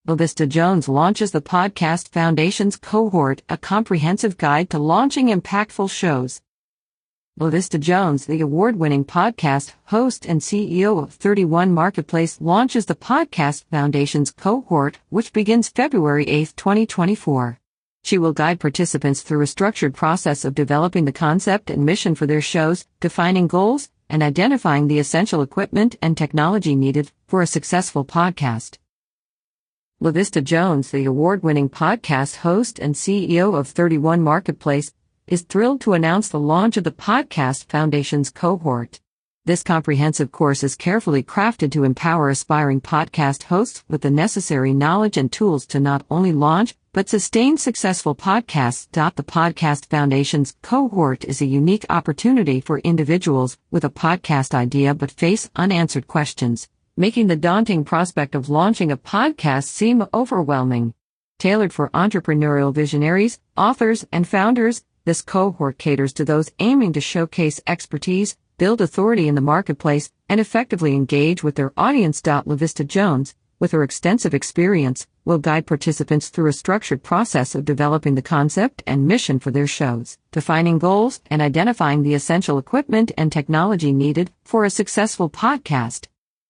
LaVista Jones launches the Podcast Foundation's Cohort, a comprehensive guide to launching impactful shows. LaVista Jones, the award-winning podcast host and CEO of 31 Marketplace, launches the Podcast Foundation's Cohort, which begins February 8, 2024. She will guide participants through a structured process of developing the concept and mission for their shows, defining goals, and identifying the essential equipment and technology needed for a successful podcast. LaVista Jones, the award-winning podcast host and CEO of 31 Marketplace, is thrilled to announce the launch of the Podcast Foundation's Cohort. This comprehensive course is carefully crafted to empower aspiring podcast hosts with the necessary knowledge and tools to not only launch, but sustain successful podcasts. The Podcast Foundation's Cohort is a unique opportunity for individuals with a podcast idea but face unanswered questions, making the daunting prospect of launching a podcast seem overwhelming. Tailored for entrepreneurial visionaries, authors, and founders, this cohort caters to those aiming to showcase expertise, build authority in the marketplace, and effectively engage with their audience. LaVista Jones, with her extensive experience, will guide participants through a structured process of developing the concept and mission for their shows, defining goals, and identifying the essential equipment and technology needed for a successful podcast.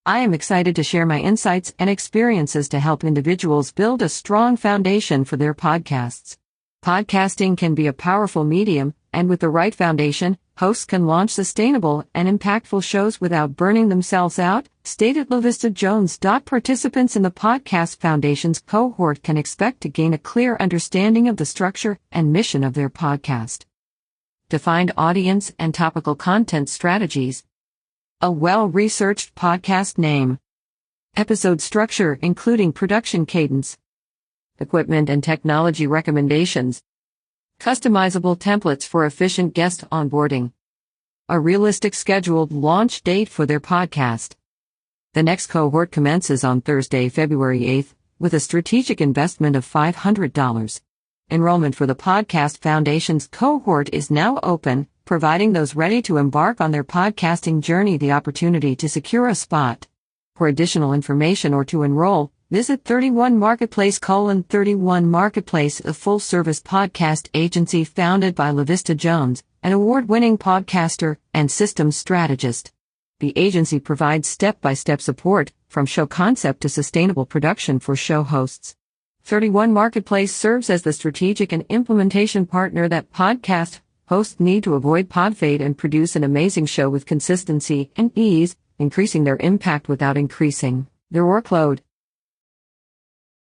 I am excited to share my insights and experiences to help individuals build a strong foundation for their podcasts. Podcasting can be a powerful medium, and with the right foundation, hosts can launch sustainable and impactful shows without burning themselves out, stated LaVista Jones. Participants in the Podcast Foundation's Cohort can expect to gain a clear understanding of the structure and mission of their podcast. Defined audience and topical content strategies. A well-researched podcast name. Episode structure including production cadence. Equipment and technology recommendations. Customizable templates for efficient guest onboarding. A realistic scheduled launch date for their podcast. The next cohort commences on Thursday, February 8th, with a strategic investment of $500. Enrollment for the Podcast Foundation's Cohort is now open, providing those ready to embark on their podcasting journey the opportunity to secure a spot. For additional information or to enroll, visit 31 Marketplace. 31 Marketplace, a full-service podcast agency founded by LaVista Jones, an award-winning podcaster and systems strategist. The agency provides step-by-step support, from show concept to sustainable production for show hosts. 31 Marketplace serves as the strategic and implementation partner that podcast hosts need to avoid pod fade and produce an amazing show with consistency and ease, increasing their impact without increasing their workload.